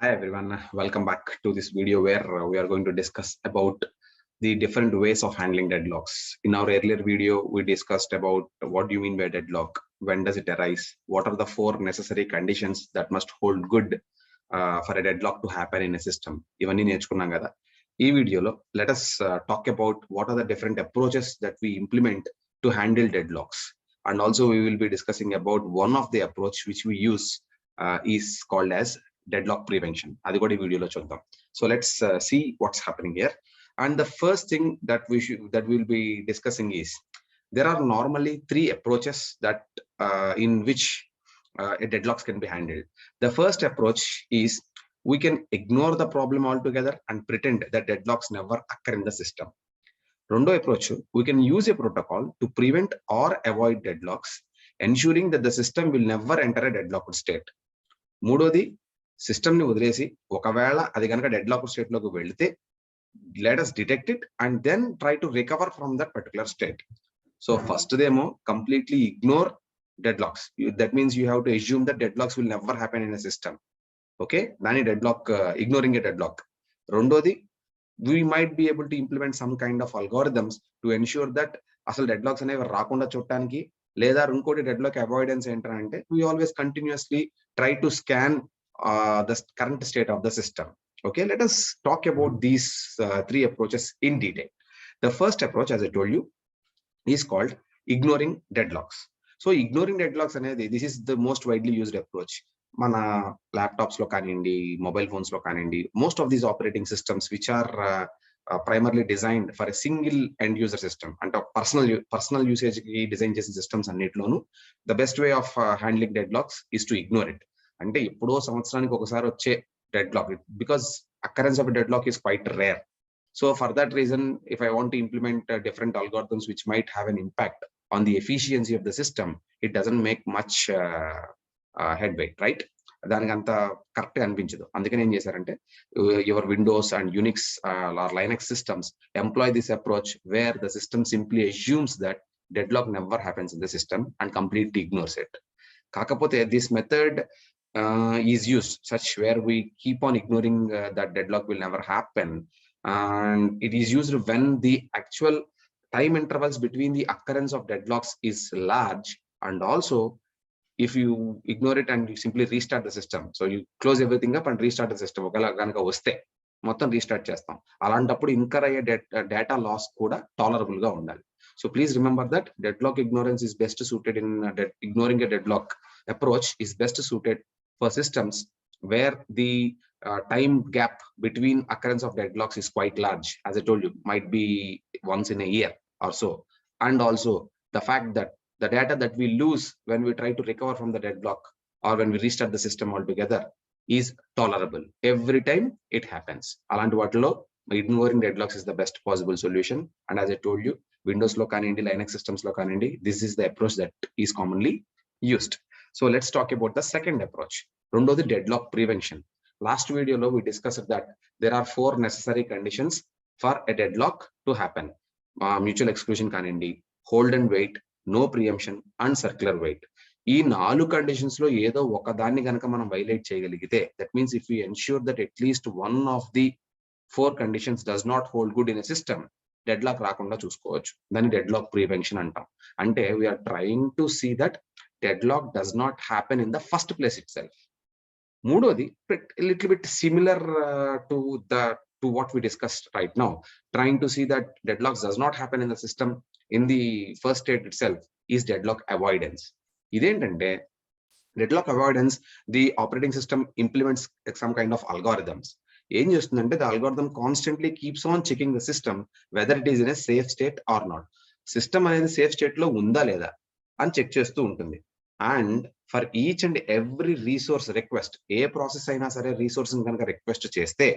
Hi everyone, welcome back to this video where we are going to discuss about the different ways of handling deadlocks. In our earlier video, we discussed about what do you mean by deadlock, when does it arise, what are the four necessary conditions that must hold good for a deadlock to happen in a system. ఇవన్నీ నేర్చుకున్నాం కదా. ఈ వీడియోలో let us talk about what are the different approaches that we implement to handle deadlocks. And also we will be discussing about one of the approach which we use is called as deadlock prevention. అది కూడా ఈ వీడియోలో చూద్దాం. So let's see what's happening here. And the first thing that we'll be discussing is there are normally three approaches that in which deadlocks can be handled. The first approach is we can ignore the problem altogether and pretend that deadlocks never occur in the system. Rondo approach, we can use a protocol to prevent or avoid deadlocks, ensuring that the system will never enter a deadlocked state. మూడోది, system ని వదిలేసి ఒకవేళ అది కనుక deadlock state లోకి వెళితే let us detect it and then try to recover from that particular state. So first demo, completely ignore deadlocks. That means you have to assume that deadlocks will never happen in a system. Okay, nani deadlock, ignoring a deadlock. Rondodi, we might be able to implement some kind of algorithms to ensure that asal deadlocks అనేవి రాకుండా చూడటానికి, లేదా ఇంకోటి deadlock avoidance ఏంటంటే we always continuously try to scan the current state of the system. Okay, let us talk about these three approaches in detail. The first approach, as I told you, is called ignoring deadlocks. So ignoring deadlocks అనేది this is the most widely used approach. మన laptops లో కానివ్వండి, mobile phones లో కానివ్వండి, most of these operating systems which are primarily designed for a single end user system అంటే personal usage కి design చేసిన systems అన్నిటిలోనూ the best way of handling deadlocks is to ignore it. అంటే ఎప్పుడో సంవత్సరానికి ఒకసారి వచ్చే deadlock, because occurrence of a deadlock is quite rare. So for that reason, if I want to implement different algorithms which might have an impact on the efficiency of the system, it doesn't make much headway, right? దానికి అంత correct గా అనిపించదు. అందుకని ఏం చేశారంటే your Windows and Unix or Linux systems employ this approach where the system simply assumes that deadlock never happens in the system and completely ignores it. కాకపోతే this method is used such where we keep on ignoring that deadlock will never happen, and it is used when the actual time intervals between the occurrence of deadlocks is large, and also if you ignore it and you simply restart the system, so you close everything up and restart the system, ఒకవేళ కనుక వస్తే మొత్తం restart చేస్తాం, అలాంటప్పుడు incur అయ్యే data loss కూడా tolerable గా ఉండాలి. So please remember that deadlock ignorance is best suited in ignoring a deadlock approach is best suited for systems where the time gap between occurrence of deadlocks is quite large. As I told you, might be once in a year or so. And also the fact that the data that we lose when we try to recover from the deadlock or when we restart the system altogether is tolerable. Every time it happens. Alanti vatlo ignoring deadlocks is the best possible solution. And as I told you, Windows lo kanindi, Linux systems lo kanindi, this is the approach that is commonly used. So let's talk about the second approach. Rondo the deadlock prevention. Last video we discussed that there are four necessary conditions for a deadlock to happen. Mutual exclusion kanindi, hold and wait, no preemption and circular wait. ఈ 4 conditions లో ఏదో ఒక దాన్ని గనక మనం violate చేయగలిగితే, that means if we ensure that at least one of the 4 conditions does not hold good in a system, deadlock రాకుండా చూసుకోవచ్చు. దాన్ని డెడ్లాక్ ప్రివెన్షన్ అంటాం. అంటే we are trying to see that deadlock does not happen in the first place itself. మూడోది a little bit similar to what we discussed right now, trying to see that deadlocks does not happen in the system in the first state itself, is deadlock avoidance. ఇదేంటంటే deadlock avoidance, the operating system implements some kind of algorithms. ఏం చేస్తుందంటే the algorithm constantly keeps on checking the system whether it is in a safe state or not. System అనేది safe state లో ఉందా లేదా అని check చేస్తూ ఉంటుంది. And for each and every resource request, A process అయినా సరే రీసోర్స్ కనుక రిక్వెస్ట్ చేస్తే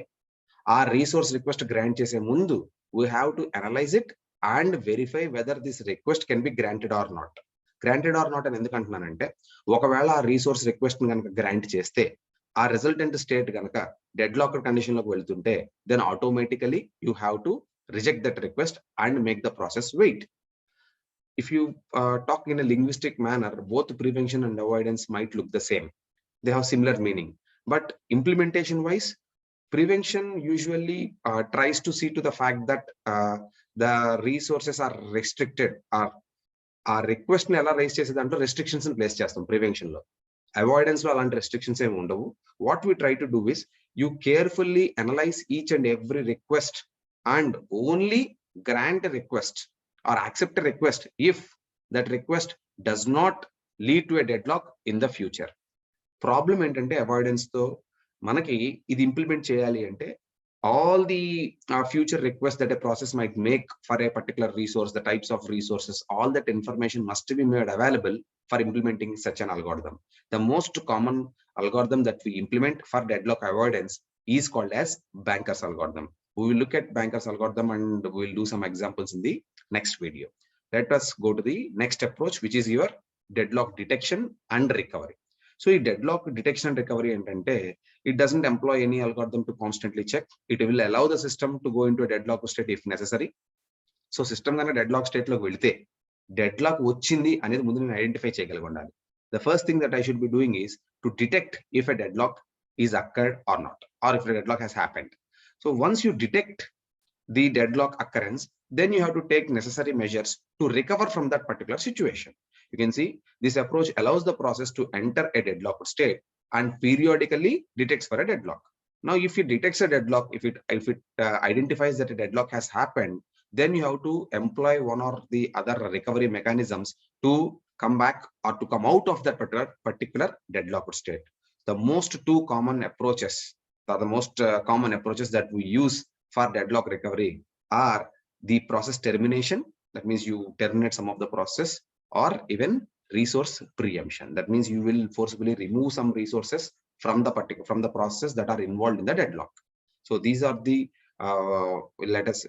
ఆ రీసోర్స్ రిక్వెస్ట్ గ్రాంట్ చేసే ముందు we have to analyse it and verify whether this request can be granted or not. Granted or not అని ఎందుకు అంటున్నానంటే, ఒకవేళ ఆ రీసోర్స్ రిక్వెస్ట్ కనుక గ్రాంట్ చేస్తే ఆ రిజల్టెంట్ స్టేట్ కనుక డెడ్ లాక్ కండిషన్ లోకి వెళ్తుంటే then automatically you have to reject that request and make the process wait. If you talk in a linguistic manner, both prevention and avoidance might look the same. They have similar meaning. But implementation wise, prevention usually tries to see to the fact that the resources are restricted, or ఆ request ని ఎలా raise చేసే దాంట్లో restrictions place చేస్తాం. Prevention లో, avoidance లో అలాంటి restrictions ఏమి ఉండవు. What we try to do is you carefully analyse each and every request and only grant request or accept request if that request does not lead to a deadlock in the future. Problem ఏంటంటే avoidance తో మనకి ఇది implement చేయాలి అంటే all the future requests that a process might make for a particular resource, the types of resources, all that information must be made available for implementing such an algorithm. The most common algorithm that we implement for deadlock avoidance is called as Banker's algorithm. We will look at Banker's algorithm and we will do some examples in the next video. Let us go to the next approach, which is your deadlock detection and recovery. So ఈ deadlock detection and recovery ఏంటంటే, it doesn't employ any algorithm to constantly check. It will allow the system to go into a deadlock state if necessary. So system కన్నా deadlock state లోకి వెళితే deadlock వచ్చింది అనేది ముందు నేను identify చేయగలిగి ఉండాలి. The first thing that I should be doing is to detect if a deadlock is occurred or not, or if a deadlock has happened. So once you detect the deadlock occurrence, then you have to take necessary measures to recover from that particular situation. You can see this approach allows the process to enter a deadlocked state and periodically detects for a deadlock. Now, if it detects a deadlock, if it identifies that a deadlock has happened, then you have to employ one or the other recovery mechanisms to come back or to come out of that particular deadlocked state. The most two common approaches, the most common approaches that we use for deadlock recovery are the process termination. That means you terminate some of the process, or even resource preemption. That means you will forcibly remove some resources from the process that are involved in the deadlock. So these are the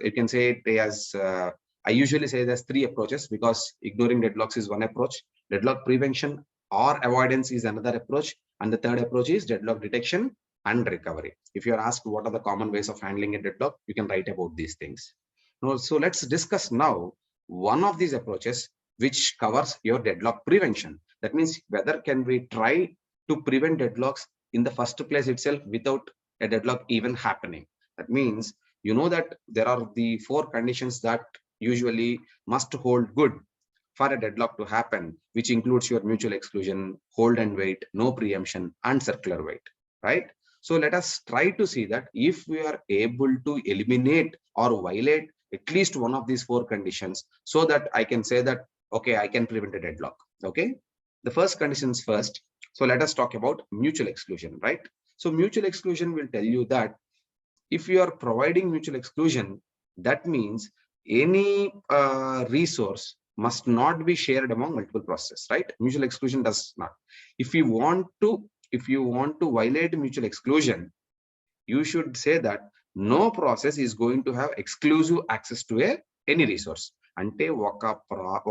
you can say it as I usually say there's three approaches, because ignoring deadlocks is one approach, deadlock prevention or avoidance is another approach, and the third approach is deadlock detection and recovery. If you are asked what are the common ways of handling a deadlock, you can write about these things. So let's discuss now one of these approaches which covers your deadlock prevention. That means whether can we try to prevent deadlocks in the first place itself without a deadlock even happening. That means you know that there are the four conditions that usually must hold good for a deadlock to happen, which includes your mutual exclusion, hold and wait, no preemption, and circular wait, right? So let us try to see that if we are able to eliminate or violate at least one of these four conditions, so that I can say that okay, I can prevent a deadlock. Okay, the first conditions first. So let us talk about mutual exclusion, right? So mutual exclusion will tell you that if you are providing mutual exclusion, that means any resource must not be shared among multiple processes, right? Mutual exclusion does not. If you want to violate mutual exclusion, you should say that no process is going to have exclusive access to any resource. అంటే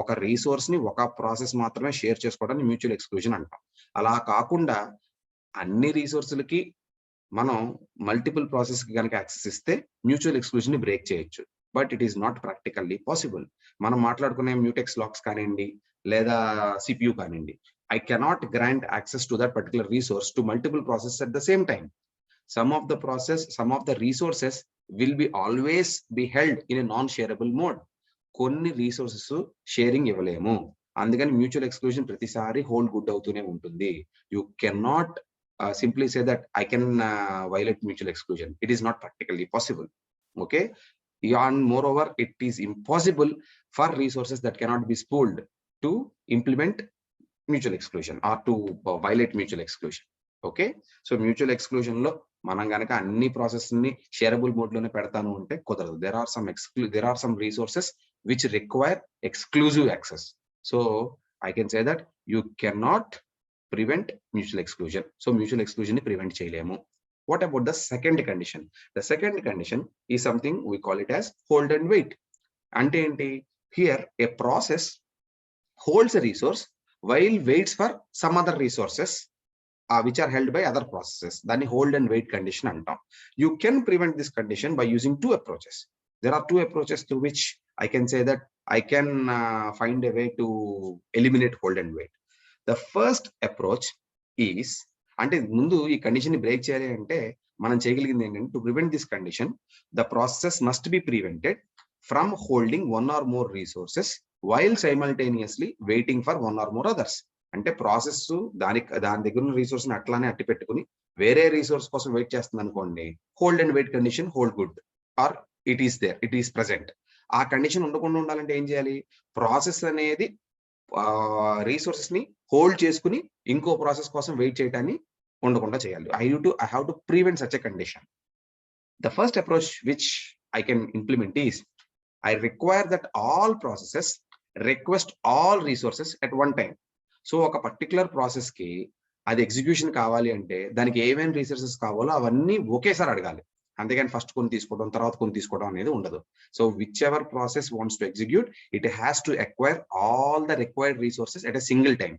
ఒక resource ని ఒక process మాత్రమే share చేసుకోవడానికి mutual exclusion అంటాం. అలా కాకుండా అన్ని రిసోర్సులకి మనం మల్టిపుల్ ప్రాసెస్ కి కనుక యాక్సెస్ ఇస్తే మ్యూచువల్ ఎక్స్క్లూజన్ ని బ్రేక్ చేయొచ్చు. But it is not practically possible. మనం మాట్లాడుకునే మ్యూటెక్స్ లాక్స్ కానివ్వండి లేదా సిపియు కానివ్వండి, I cannot grant access to that particular resource to multiple process at the same time. some of the resources will be always be held in a non-shareable mode. కొన్ని resources sharing ఇవ్వలేము, అందుకని mutual exclusion ప్రతిసారి hold good అవుతూనే ఉంటుంది. You can not simply say that I can violate mutual exclusion. It is not practically possible. Okay, and moreover it is impossible for resources that cannot be spooled to implement mutual exclusion or to violate mutual exclusion. Okay, so mutual exclusion లో మనం కనుక అన్ని process ని shareable mode లోనే పెడతాను అంటే కుదరదు. there are some resources which require exclusive access. So I can say that you cannot prevent mutual exclusion. So mutual exclusion ni prevent cheyalemu. What about the second condition? The second condition is something we call it as hold and wait. Ante enti, here a process holds a resource while waits for some other resources which are held by other processes. Then hold and wait condition antam. You can prevent this condition by using two approaches. There are two approaches through which I can say that I can find a way to eliminate hold and wait. The first approach is అంటే ముందు ఈ condition ని break చేయాలి అంటే మనం చేయగలిగింది ఏంటంటే, to prevent this condition the process must be prevented from holding one or more resources while simultaneously waiting for one or more others. అంటే ప్రాసెస్ దాని దగ్గర ఉన్న రిసోర్స్ ని అట్లానే అట్టి పెట్టుకుని వేరే రిసోర్స్ కోసం వెయిట్ చేస్తుంది అనుకోండి, hold and wait condition hold good or it is there, it is present. ఆ కండిషన్ ఉండకుండా ఉండాలంటే ఏం చేయాలి? ప్రాసెస్ అనేది రిసోర్సెస్ ని హోల్డ్ చేసుకుని ఇంకో ప్రాసెస్ కోసం వెయిట్ చేయడాన్ని ఉండకుండా చేయాలి. I have to prevent such a condition. The first approach which I can implement is I require that all processes request all resources at one time. So ఒక particular process కి అది execution కావాలి అంటే దానికి ఏమేమి రిసోర్సెస్ కావాలో అవన్నీ ఒకేసారి అడగాలి. అంతేగాని ఫస్ట్ కొన్ని తీసుకోవడం తర్వాత కొన్ని తీసుకోవడం అనేది ఉండదు. So whichever process wants to execute, it has to acquire all the required resources at a single time.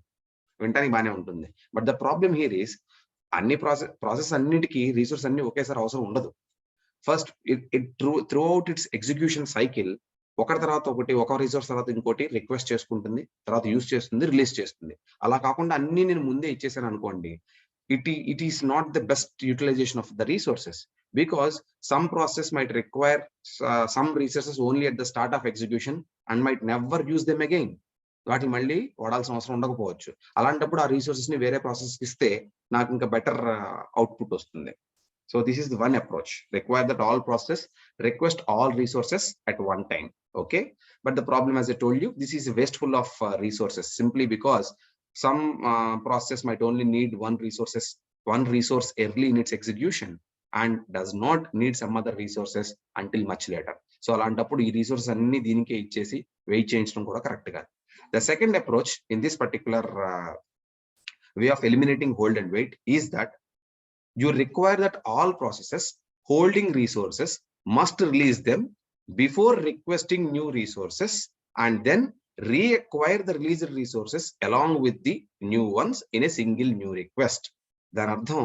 వింటానికి బాగానే ఉంటుంది. But the problem here is అన్ని ప్రాసెస్ అన్నిటికీ రిసోర్స్ అన్ని ఒకేసారి అవసరం ఉండదు. First throughout its execution cycle ఒకటి తర్వాత ఒకటి, ఒక రిసోర్స్ తర్వాత ఇంకోటి రిక్వెస్ట్ చేసుకుంటుంది, తర్వాత యూజ్ చేస్తుంది, రిలీజ్ చేస్తుంది. అలా కాకుండా అన్ని నేను ముందే ఇచ్చేసాను అనుకోండి, it is not the best utilization of the resources, because some process might require some resources only at the start of execution and might never use them again. వాటిని మళ్ళీ వాడాల్సిన అవసరం ఉండకపోవచ్చు. అలాంటప్పుడు ఆ రిసోర్సెస్ ని వేరే ప్రాసెస్ ఇస్తే నాకు ఇంకా బెటర్ అవుట్పుట్ వస్తుంది. So this is the one approach. Require that all process request all resources at one time. Okay, but the problem, as I told you, this is wasteful of resources, simply because some process might only need one resource early in its execution and does not need some other resources until much later. So అలాంటప్పుడు ఈ resources అన్ని దీనికే ఇచ్చేసి wait చేయించడం కూడా correct కాదు. The second approach in this particular way of eliminating hold and wait is that you require that all processes holding resources must release them before requesting new resources and then reacquire the released resources along with the new ones in a single new request. దాని అర్థం,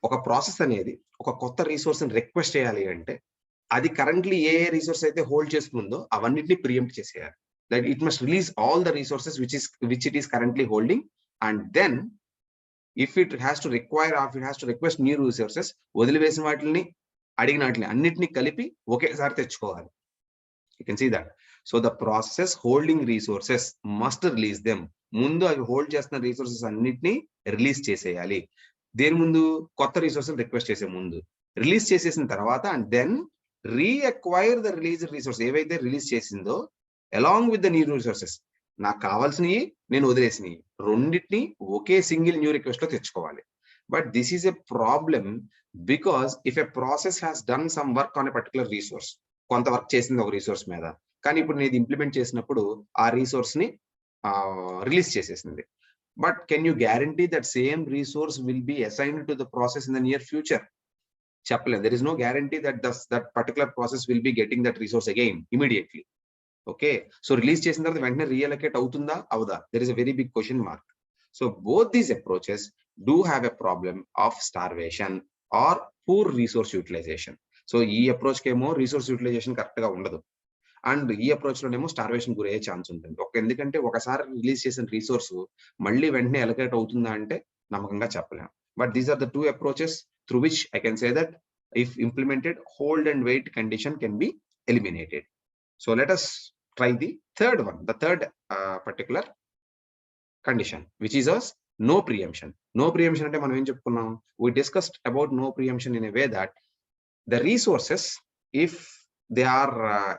ఒక process అనేది ఒక కొత్త resource ని request చేయాలి అంటే అది కరెంట్లీ ఏ రిసోర్స్ అయితే హోల్డ్ చేసుకుందో అవన్నిటిని ప్రియంప్ట్ చేసేయాలి. That it must release all the resources which it is currently holding, and then if it has to require or if it has to request new resources, వదిలివేసిన వాటిని అడిగిన వాటిని అన్నిటిని కలిపి ఒకేసారి తెచ్చుకోవాలి. You can see that. So the process holding resources must release them. ముందు అవి hold చేస్తున్న రిసోర్సెస్ అన్నిటిని రిలీజ్ చేసేయాలి. దేని ముందు? కొత్త రిసోర్సెస్ రిక్వెస్ట్ చేసే ముందు. రిలీజ్ చేసేసిన తర్వాత and then reacquire the released resource, ఏవైతే రిలీజ్ చేసిందో along with the new resources, నాకు కావాల్సినవి నేను వదిలేసినవి రెండింటిని ఒకే సింగిల్ న్యూ రిక్వెస్ట్ లో తెచ్చుకోవాలి. But this is a problem because if a process has done some work on a particular resource, కొంత work చేసింది ఒక రిసోర్స్ మీద, కానీ ఇప్పుడు నేను ఇంప్లిమెంట్ చేసినప్పుడు ఆ రిసోర్స్ ని రిలీజ్ చేసేసింది. But can you guarantee that same resource will be assigned to the process in the near future? చెప్పలేదు. There is no guarantee that particular process will be getting that resource again immediately. Okay, so release చేసిన తర్వాత వెంటనే reallocate అవుతుందా అవదా? There is a very big question mark. So both these approaches do have a problem of starvation or poor resource utilization. So ఈ approach కేమో resource utilisation correct గా ఉండదు, and ఈ అప్రోచ్ లోనేమో స్టార్వేషన్ గురయ్యే ఛాన్స్ ఉంటుంది. ఎందుకంటే ఒకసారి రిలీజ్ చేసిన రిసోర్స్ మళ్ళీ వెంటనే అలొకేట్ అవుతుందా అంటే నమ్మకంగా చెప్పలేము. But these are the two approaches through which I can say that if implemented hold and wait condition can be eliminated. So let us try the third one, the third particular condition, which is as no preemption. No preemption ante manam em cheptunnam, we discussed about no preemption in a way that the resources, if they are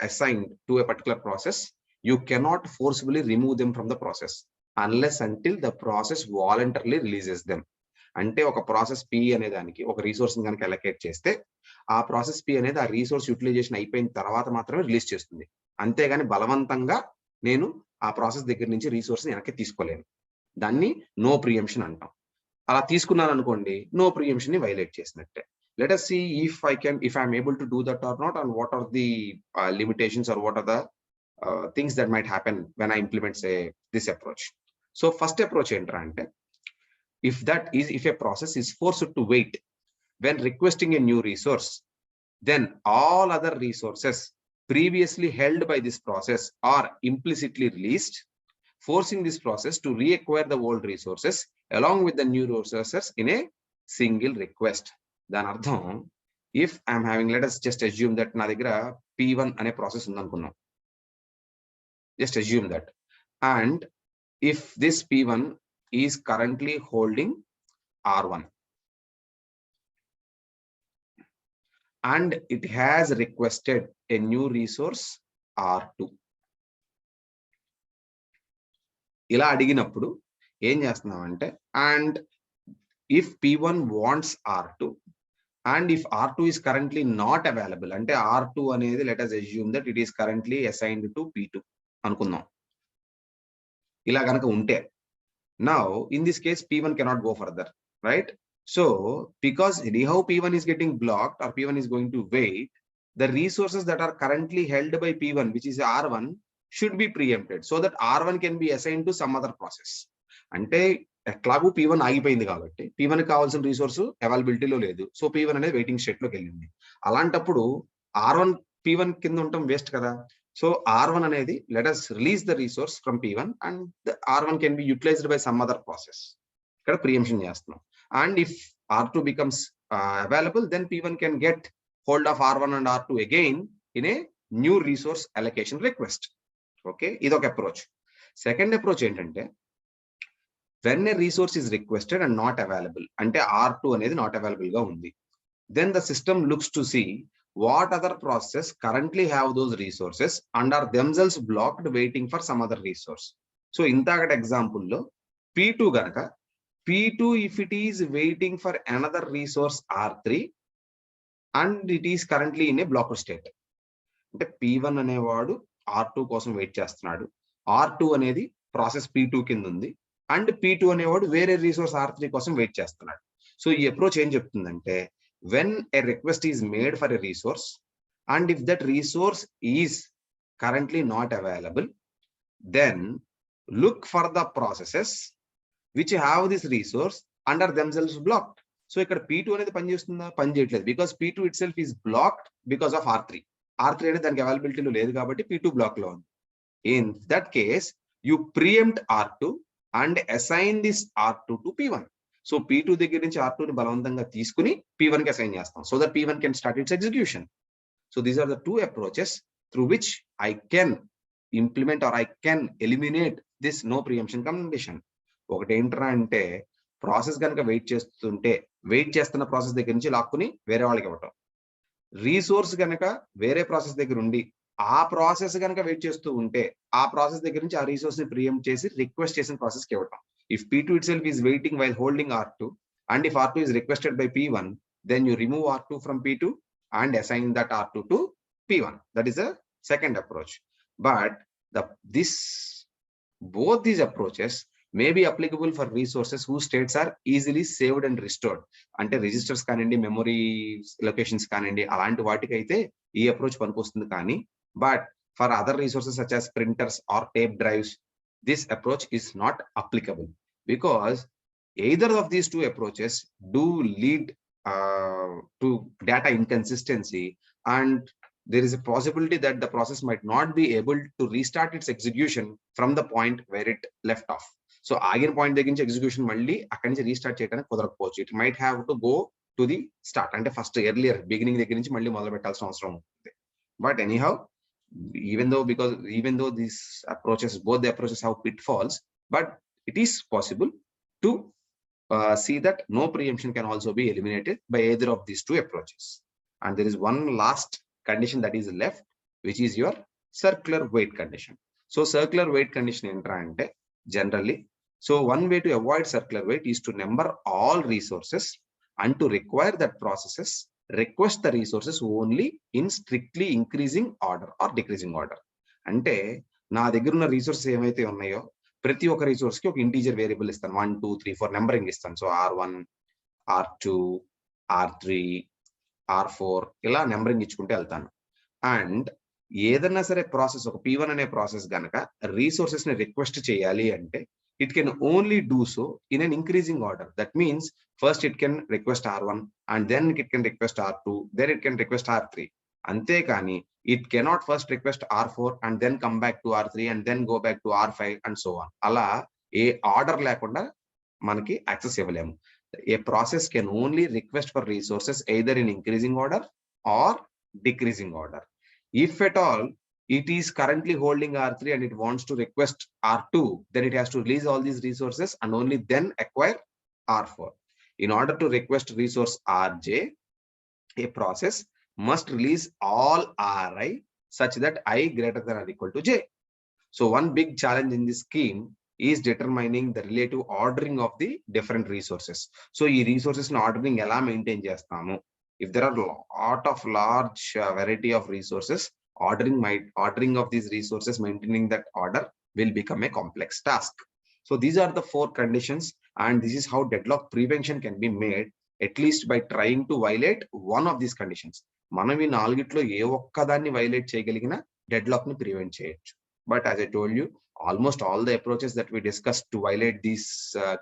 assigned to a particular process, you cannot forcibly remove them from the process unless until the process voluntarily releases them. అంటే ఒక process P అనే దానికి ఒక resource ని కనుక allocate చేస్తే ఆ process P అనేది ఆ రిసోర్స్ యూటిలైజేషన్ అయిపోయిన తర్వాత మాత్రమే రిలీజ్ చేస్తుంది. అంతేగాని బలవంతంగా నేను ఆ ప్రాసెస్ దగ్గర నుంచి రిసోర్స్ ని వెనక్కి తీసుకోలేను. దాన్ని నో ప్రియంప్షన్ అంటాం. అలా తీసుకున్నాను అనుకోండి, నో ప్రియంప్షన్ ని వైలేట్ చేసినట్టే. Let us see if I am able to do that or not, and what are the limitations or what are the things that might happen when I implement this approach. So first approach ఏంట్రా అంటే, if a process is forced to wait when requesting a new resource, then all other resources previously held by this process are implicitly released, forcing this process to reacquire the old resources along with the new resources in a single request. దాని అర్థం, if I'm having, let us just assume that నా దగ్గర P1 అనే process ఉందనుకున్నాం. Just assume that. And if this P1 is currently holding R1 and it has requested a new resource R2. ఇలా అడిగినప్పుడు ఏం చేస్తున్నామంటే, and if P1 wants R2 and if R2 is currently not available, అంటే R2 అనేది let us assume that it is currently assigned to P2 అనుకుందాం. ఇలా కనుక ఉంటే, now in this case P1 cannot go further, right? So because anyhow P1 is getting blocked or P1 is going to wait, the resources that are currently held by P1, which is R1, should be preempted so that R1 can be assigned to some other process. అంటే ఎట్లాగూ P1 ఆగిపోయింది కాబట్టి P1 కావాల్సిన resource అవైలబిలిటీలో లేదు. So P1 అనేది waiting state లోకి వెళ్ళింది. అలాంటప్పుడు R1 P1 కింద ఉండటం వేస్ట్ కదా. సో R1 అనేది let us release the resource from P1 and the R1 can be utilized by some other process. ఇక్కడ ప్రియంషన్ చేస్తున్నాం. And if R2 becomes available, then P1 can get hold of R1 and R2 again in a new resource allocation request. Okay, ఇదొక approach. Second approach ఏంటంటే, when a resource is requested and not available, అంటే R2 అనేది not available గా ఉంది, then the system looks to see what other process currently have those resources and are themselves blocked waiting for some other resource. So ఇంతకటి example లో P2 గనక, P2 if it is waiting for another resource R3 and it is currently in a blocker state, అంటే P1 అనేవాడు R2 కోసం wait చేస్తున్నాడు, R2 అనేది process P2 కింద ఉంది, అండ్ P2 అనేవాడు వేరే రిసోర్స్ R3 కోసం వెయిట్ చేస్తున్నాడు. సో ఈ అప్రోచ్ ఏం చెప్తుందంటే, when a request is made for a resource and if that resource is currently not available, then look for the processes which have this resource and are themselves blocked. So ఇక్కడ P2 అనేది పనిచేస్తుందా? పని చేయట్లేదు, because P2 itself is blocked because of R3. R3 అనేది దానికి అవైలబిలిటీలో లేదు కాబట్టి P2 బ్లాక్ లో ఉంది. In that case, you preempt R2 and assign this R2 to P1. So P2 దగ్గర నుంచి R2 ని బలవంతంగా తీసుకుని P1 కి అసైన్ చేస్తాం, so that P1 can start its execution. So these are the two approaches through which I can implement or I can eliminate this no preemption condition. ఒకటి ఏంట్రా అంటే, ప్రాసెస్ కనుక వెయిట్ చేస్తున్న ప్రాసెస్ దగ్గర నుంచి లాక్కుని వేరే వాళ్ళకి ఇవ్వటం, రీసోర్స్ కనుక వేరే ప్రాసెస్ దగ్గర ఉండి ఆ ప్రాసెస్ కనుక వెయిట్ చేస్తూ ఉంటే ఆ ప్రాసెస్ దగ్గర నుంచి ఆ రిసోర్స్ ని ప్రియంప్ట్ చేసి రిక్వెస్ట్ చేసిన ప్రాసెస్ కి ఇవ్వటం. If P2 itself is waiting while holding R2 and if R2 is requested by P1, then you remove R2 from P2 and assign that R2 to P1. That is a second approach. But both these approaches may be applicable for resources whose states are easily saved and restored. అంటే registers కానివ్వండి, memory locations కానివ్వండి, అలాంటి వాటికి అయితే ఈ approach పనికొస్తుంది. కానీ but for other resources such as printers or tape drives, this approach is not applicable, because either of these two approaches do lead to data inconsistency, and there is a possibility that the process might not be able to restart its execution from the point where it left off. So ఆగిన point దగ్గర నుంచి execution మళ్ళీ అక్కడి నుంచి restart చేయడానికి కుదరకపోవచ్చు. It might have to go to the start, అంటే first earlier beginning దగ్గర నుంచి మళ్ళీ మొదలు పెట్టాల్సిన అవసరం ఉంటుంది. But anyhow, even though these approaches, both the approaches have pitfalls, but it is possible to see that no preemption can also be eliminated by either of these two approaches. And there is one last condition that is left, which is your circular wait condition. So circular wait condition entra ante generally, so one way to avoid circular wait is to number all resources and to require that processes request the resources only in strictly increasing order or decreasing order. అంటే నా దగ్గర ఉన్న resources ఏమైతే ఉన్నాయో ప్రతి ఒక్క resource కి ఒక ఇంటీజర్ వేరియబుల్ ఇస్తాను, 1 2 3 4 నెంబరింగ్ ఇస్తాను. So R1 R2 R3 R4 ఇలా నెంబరింగ్ ఇచ్చుకుంటే వెళ్తాను. అండ్ ఏదన్నా సరే ప్రాసెస్, ఒక P1 అనే ప్రాసెస్ గనక రిసోర్సెస్ ని రిక్వెస్ట్ చేయాలి అంటే it can only do so in an increasing order. That means first it can request R1 and then it can request R2, then it can request R3. Ante kani it cannot first request R4 and then come back to R3 and then go back to R5 and so on. Ala a order lekunda మనకి access ఇవ్వలేము. A process can only request for resources either in increasing order or decreasing order. If at all it is currently holding R3 and it wants to request R2, then it has to release all these resources and only then acquire R4. In order to request resource Rj, a process must release all Ri such that I greater than or equal to j. So one big challenge in this scheme is determining the relative ordering of the different resources. So ee resources ni ordering ela maintain chestamu? If there are lot of large variety of resources, ordering of these resources, maintaining that order will become a complex task. So these are the 4 conditions, and this is how deadlock prevention can be made, at least by trying to violate one of these conditions. మనం ఈ 4 ఏ ఒక్కదాన్ని violate చేయగలిగినా deadlock ని prevent చేయొచ్చు. But as I told you, almost all the approaches that we discussed to violate these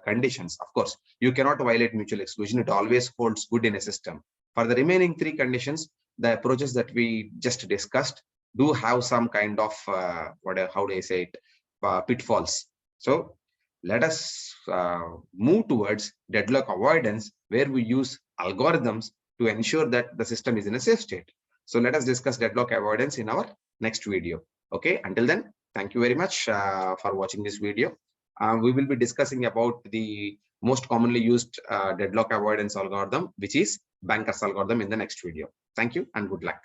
conditions, of course, you cannot violate mutual exclusion. It always holds good in a system. For the remaining 3 conditions, the approaches that we just discussed do have some kind of, how do I say it, pitfalls. So let us move towards deadlock avoidance, where we use algorithms to ensure that the system is in a safe state. So let us discuss deadlock avoidance in our next video. Okay, until then, thank you very much for watching this video. We will be discussing about the most commonly used deadlock avoidance algorithm, which is Banker's algorithm, in the next video. Thank you and good luck.